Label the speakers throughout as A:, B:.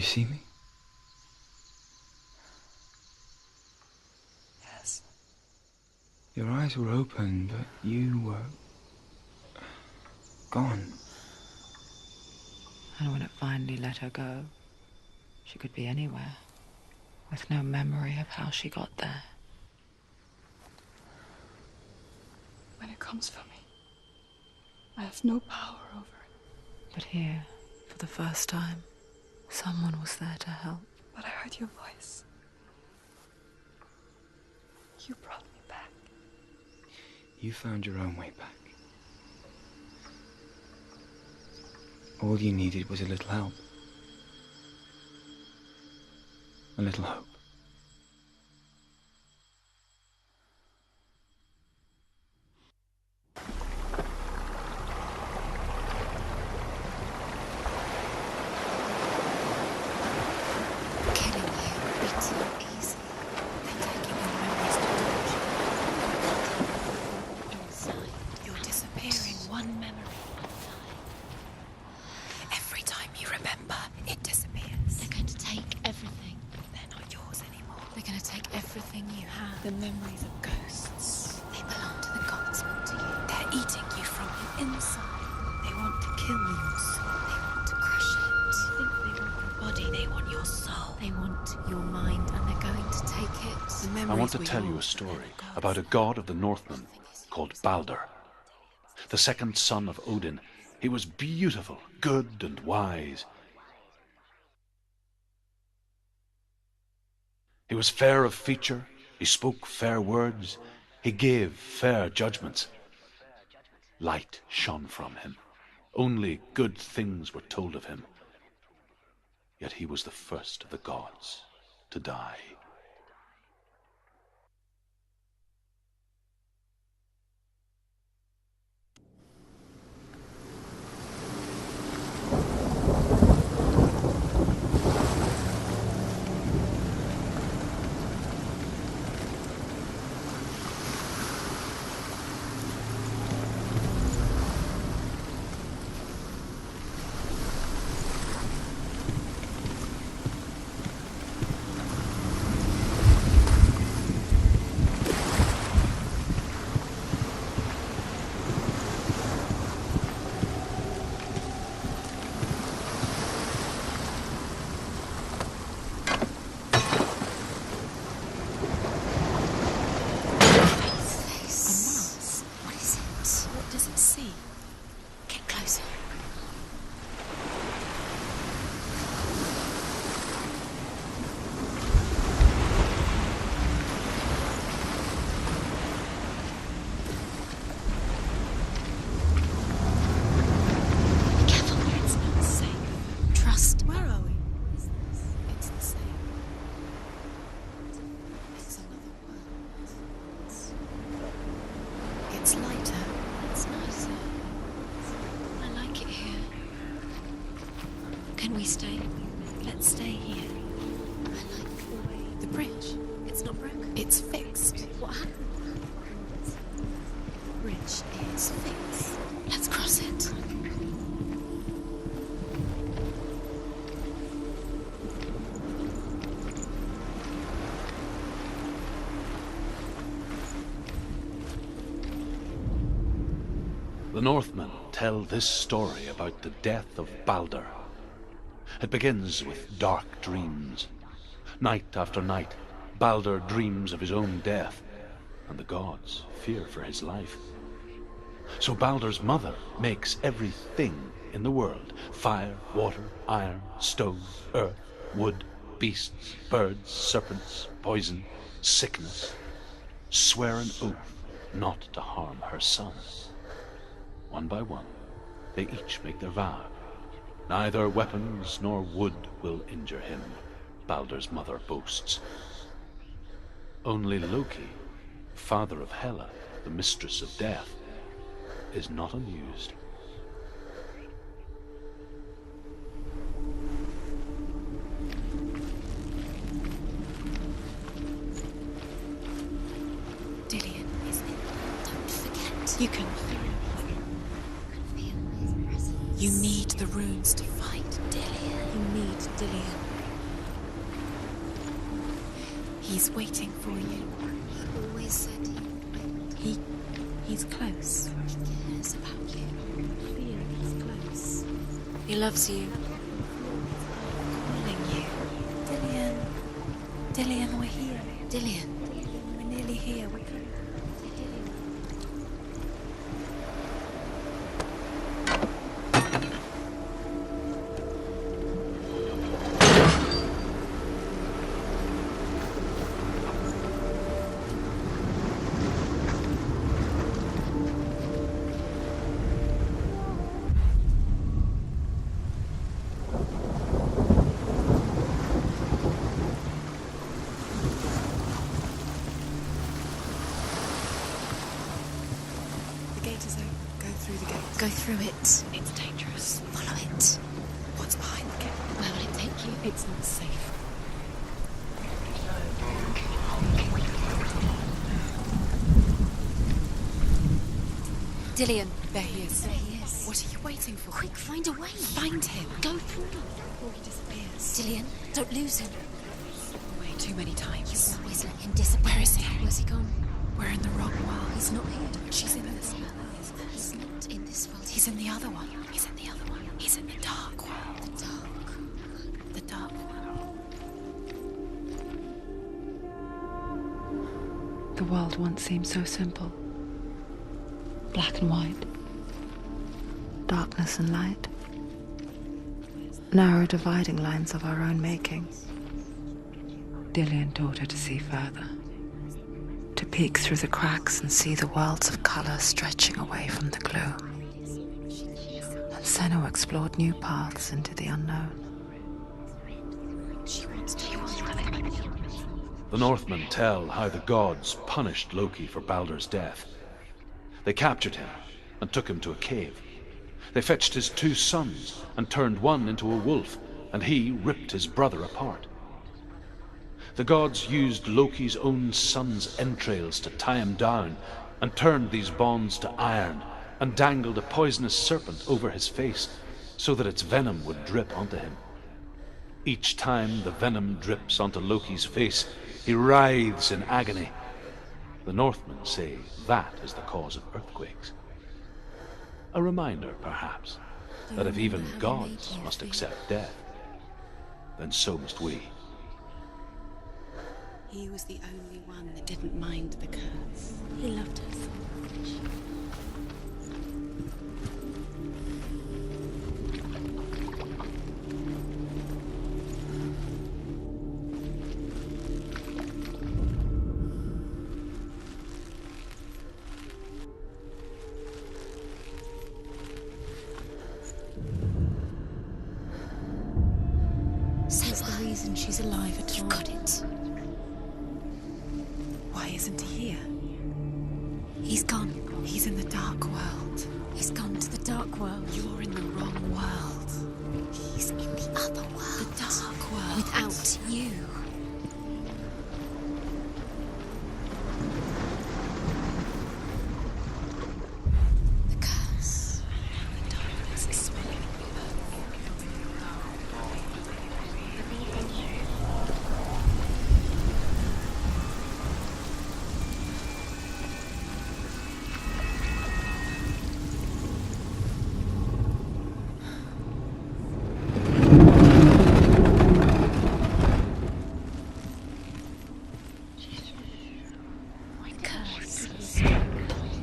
A: see me?
B: Yes.
A: Your eyes were open, but you were gone.
B: And when it finally let her go, she could be anywhere, with no memory of how she got there.
C: When it comes for me, I have no power over it.
B: But here, for the first time, someone was there to help.
C: But I heard your voice. You brought me back.
A: You found your own way back. All you needed was a little help. A little hope.
D: Killing you would be too easy. They're taking your memories to torture. Inside, you're disappearing one memory at a time. Every time you remember, it disappears. They're going to take everything. They're not yours anymore. They're going to take everything you have. The memories of ghosts. They belong to the gods, not to you. They're eating you from the inside. They want to kill your soul. They want to crush it. You think they want your body, they want your soul. They want your mind, and they're going to take it. The memories
E: I want to
D: were
E: tell you a
D: yours,
E: story
D: but they're the
E: about a
D: gods'.
E: god of the Northmen called Balder. The second son of Odin. He was beautiful, good, and wise. He was fair of feature, he spoke fair words, he gave fair judgments. Light shone from him. Only good things were told of him. Yet he was the first of the gods to die.
D: What is it? What does it see? Get closer. Be careful. It's not safe. Trust. Where are we? It's the same. It's another world. It's lighter. It's nicer. I like it here. Can we stay? Let's stay here. I like the way. The bridge. It's not broken. It's fixed. What happened? The bridge is fixed. Let's cross it.
E: The Northmen tell this story about the death of Balder. It begins with dark dreams. Night after night, Balder dreams of his own death, and the gods fear for his life. So Balder's mother makes everything in the world: fire, water, iron, stone, earth, wood, beasts, birds, serpents, poison, sickness, swear an oath not to harm her son. One by one, they each make their vow. Neither weapons nor wood will injure him, Balder's mother boasts. Only Loki, father of Hela, the mistress of death, is not amused.
D: Dillion, isn't it? Don't forget.
C: You can.
D: Feel his presence. You need the runes to fight Dillion.
C: You need Dillion.
D: He's waiting for you. He always said he's close. He cares about you. I feel he's close. He loves you. Calling you. Dillian. Dillian, we're here. Dillian. We're nearly here. We're close. Go through it. It's dangerous. Follow it. What's behind the gate? Where will it take you? It's not safe. Dillian. There he is. There he is. What are you waiting for? Quick, find a way. Find him. Go through before he disappears. Dillian, don't lose him. Way too many times. You always let him disappear. Where is he? Where's he gone? We're in the wrong world. He's not here. She's in this world. He's not in this world. He's in the other one. He's in the other one. He's in the dark world. The dark. The dark world.
B: The world once seemed so simple. Black and white. Darkness and light. Narrow dividing lines of our own making. Dillian taught her to see further. To peek through the cracks and see the worlds of colour stretching away from the gloom. And Senua explored new paths into the unknown.
E: The Northmen tell how the gods punished Loki for Baldur's death. They captured him and took him to a cave. They fetched his 2 sons and turned one into a wolf, and he ripped his brother apart. The gods used Loki's own son's entrails to tie him down, and turned these bonds to iron, and dangled a poisonous serpent over his face, so that its venom would drip onto him. Each time the venom drips onto Loki's face, he writhes in agony. The Northmen say that is the cause of earthquakes. A reminder, perhaps, that if even gods must accept death, then so must we.
F: He was the only one that didn't mind the curse. He loved her so much. That's the reason she's alive at all.
D: You've got it.
F: Why isn't he here?
D: He's gone.
F: He's in the dark world.
D: He's gone to the dark world.
F: You're in the wrong world.
D: He's in the other world.
F: The dark world.
D: Without you. The curse.
F: The darkness is swallowing the earth.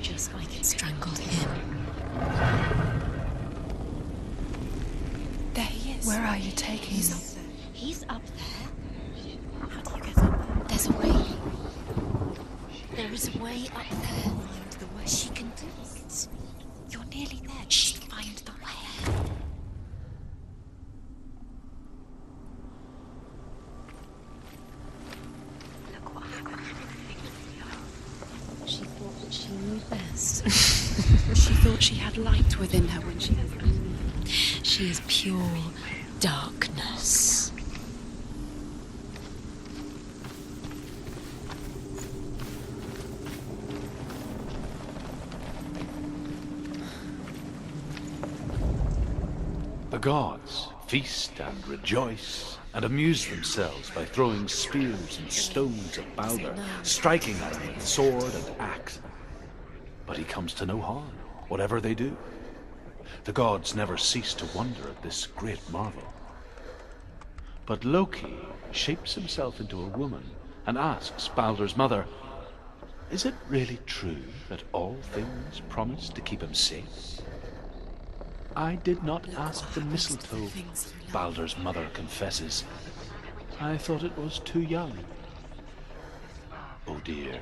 D: Just like it strangled him.
F: There he is.
B: Where are you taking
F: He's
B: me?
F: up there.
D: He's up there.
F: How do you get up there?
D: There's a way. There is a way up there.
F: Find the way.
D: She can do it. You're nearly there. She can find the way. Look what happened. She thought that she knew best.
F: She thought she had light within her when she has
D: She is pure darkness.
E: The gods feast and rejoice and amuse themselves by throwing spears and stones at Balder, striking at him with sword and axe. But he comes to no harm, whatever they do. The gods never cease to wonder at this great marvel. But Loki shapes himself into a woman and asks Balder's mother, "Is it really true that all things promise to keep him safe?" "I did not ask the mistletoe," Balder's mother confesses. "I thought it was too young." Oh dear.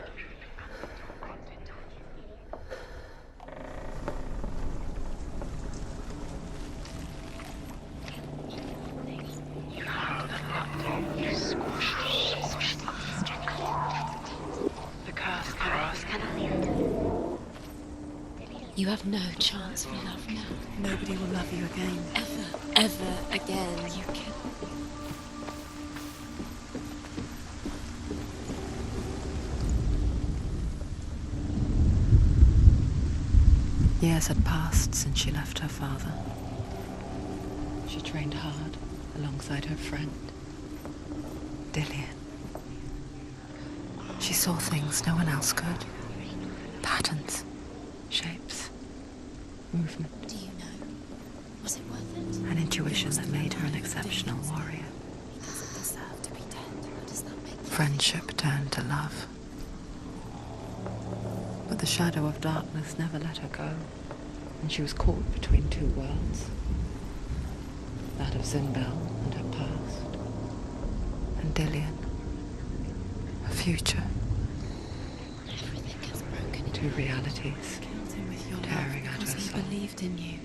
D: You have no chance for love now.
F: Nobody will love you again.
D: Ever again. You can.
B: Years had passed since she left her father. She trained hard alongside her friend, Dillian. She saw things no one else could. Patterns, shapes, movement.
D: Do you know? Was it worth it?
B: An intuition that made her an exceptional warrior.
D: He doesn't deserve to be dead. What does that make you?
B: Friendship turned to love. But the shadow of darkness never let her go, and she was caught between two worlds. That of Zinbel and her past, and Dillian, her future.
D: Everything gets broken.
B: Two realities
F: Killed him with your
B: tearing
F: love
B: at her
F: because he
B: soul.
F: believed in you.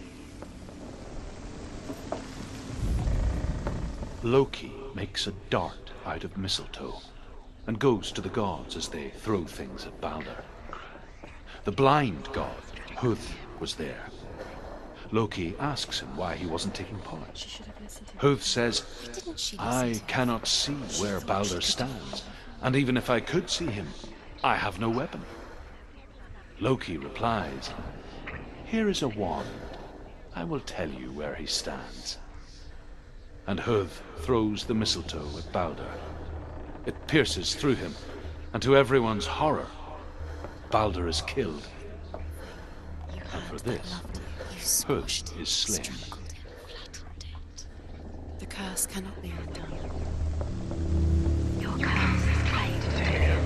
E: Loki makes a dart out of mistletoe and goes to the gods as they throw things at Balder. The blind god, Huth, was there. Loki asks him why he wasn't taking part.
F: She should have listened to
E: Huth says,
D: Why didn't she listen
E: "I
D: to
E: cannot see where Balder stands, and even if I could see him, I have no weapon." Loki replies, "Here is a wand. I will tell you where he stands." And Huth throws the mistletoe at Balder. It pierces through him, and to everyone's horror, Balder is killed.
D: You
E: And for
D: had
E: this,
D: that loved you. You
E: Huth
D: squashed
E: is
D: it,
E: slain.
D: strangled it, flattened it.
F: The curse cannot be undone.
B: Your curse is played, Dillian.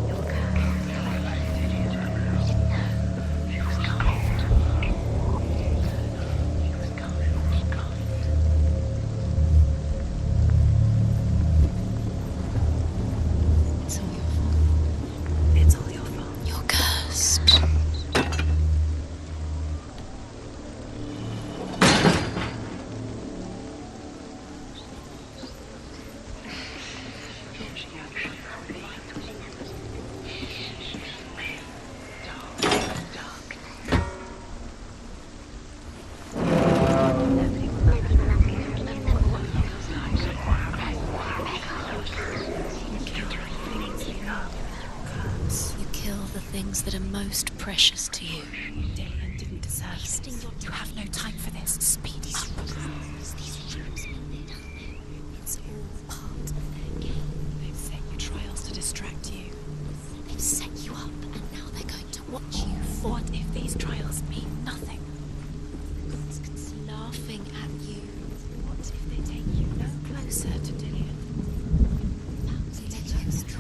B: Your curse is played, Dillian. She was kind. She was kind.
F: It's all your fault.
B: It's all your fault.
D: You're cursed. You kill the things that are most precious to you.
F: Dillian didn't deserve
D: Wasting
F: this.
D: your You have no time for this. Speedy. These rooms mean nothing. It's all part of their game.
F: They've set you trials to distract you.
D: They've set you up, and now they're going to watch you. What if these trials mean nothing? The gods could see laughing at you.
F: What if they take you no closer to Dillian?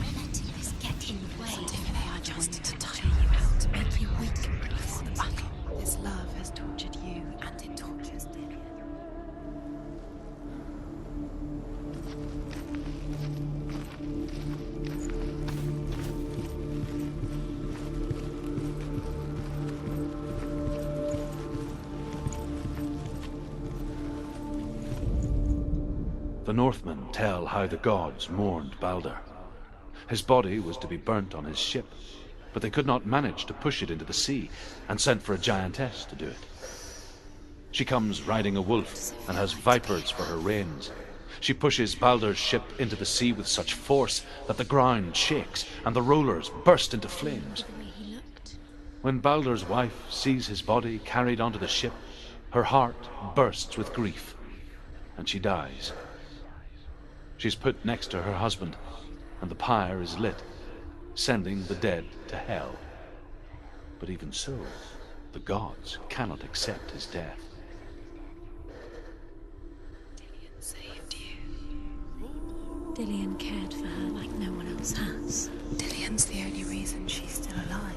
D: Letting this get in the way. What if they are just to tire you out, to make you weak before the battle?
F: This love has tortured you,
D: And it tortures Dillian.
E: The Northmen tell how the gods mourned Balder. His body was to be burnt on his ship, but they could not manage to push it into the sea, and sent for a giantess to do it. She comes riding a wolf and has vipers for her reins. She pushes Balder's ship into the sea with such force that the ground shakes and the rollers burst into flames.
D: The way he looked.
E: When Balder's wife sees his body carried onto the ship, her heart bursts with grief, and she dies. She's put next to her husband, and the pyre is lit, sending the dead to hell. But even so, the gods cannot accept his death.
D: Dillian saved you. Dillian cared for her like no one else has. Dillian's the only reason she's still alive.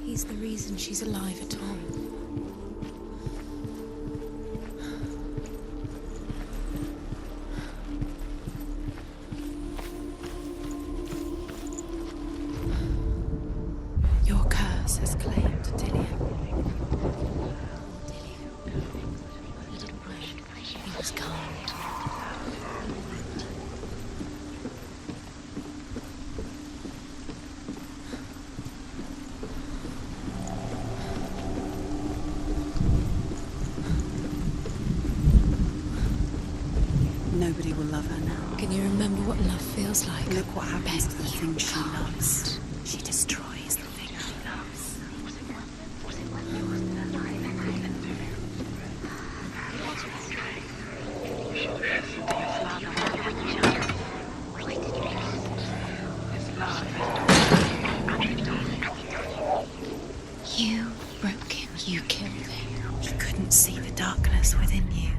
D: He's the reason she's alive at all. Your curse has claimed Dillian. He didn't wish. He was kind.
F: Nobody will love her now.
D: Can you remember what love feels like?
F: Look what happens to the
D: Bet
F: things she
D: you
F: loves.
D: can't. She destroys the thing she loves. You broke him. You killed him.
F: You couldn't see the darkness within you.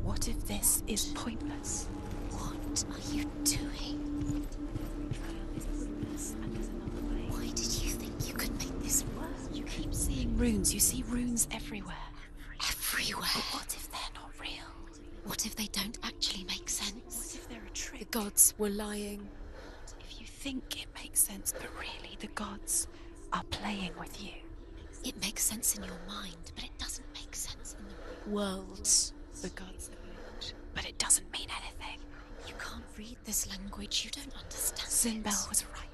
F: What if this is pointless?
D: What are you doing? Why did you think you could make this work?
F: You keep seeing runes. You see runes everywhere.
D: Everywhere.
F: But what if they're not real?
D: What if they don't actually make
F: What
D: sense?
F: if they're a trick?
D: The gods were lying.
F: If you think it makes sense, but really the gods are playing with you.
D: It makes sense in your mind, but it doesn't make sense in the world.
F: The gods emerge, but it doesn't mean anything.
D: You can't read this language. You don't understand.
F: Sinbel
D: it.
F: was right.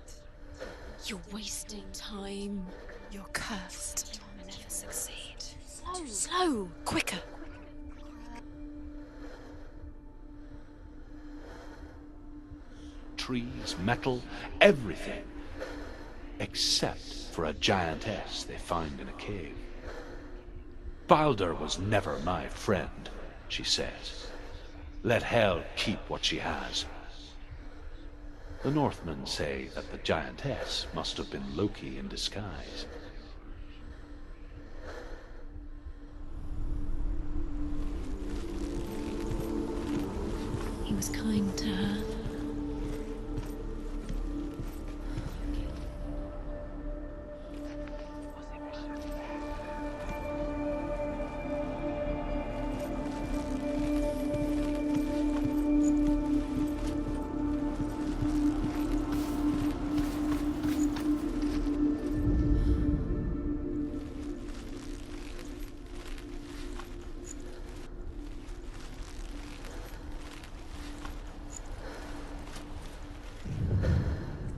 D: You're wasting time.
F: You're cursed. You'll never succeed.
D: Slow.
F: Quicker.
E: Trees, metal, everything. Except for a giantess they find in a cave. Baldur was never my friend, she says. Let Hel keep what she has. The Northmen say that the giantess must have been Loki in disguise.
D: He was kind to her.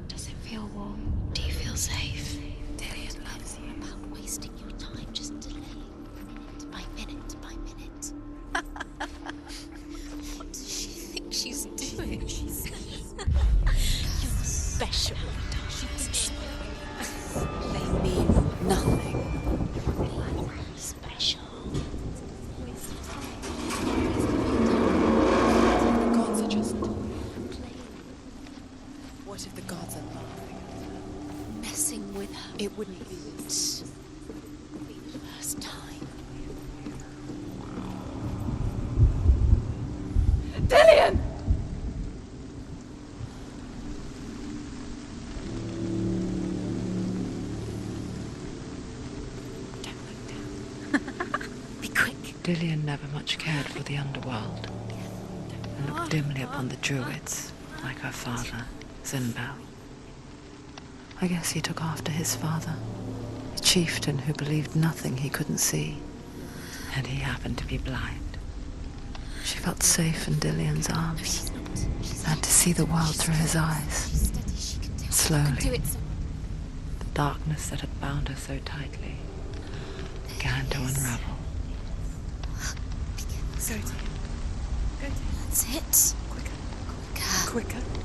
D: Does it feel warm? Do you feel safe?
F: Dillian loves you.
D: About wasting your time just delaying minute by minute by minute. What does she think she's doing? You're special.
F: They mean nothing.
D: Special.
F: The gods are just... What if the gods are laughing?
D: Messing with her.
F: It wouldn't be this.
D: Be the first time.
F: Dillian!
B: Dillian never much cared for the underworld, and looked dimly upon the druids, like her father, Zinbel. I guess he took after his father, a chieftain who believed nothing he couldn't see, and he happened to be blind. She felt safe in Dillian's arms, and to see the world through his eyes. Slowly, the darkness that had bound her so tightly began to unravel.
F: Go to him. Go to him.
D: That's it.
F: Quicker.
D: Quicker.
F: Quicker.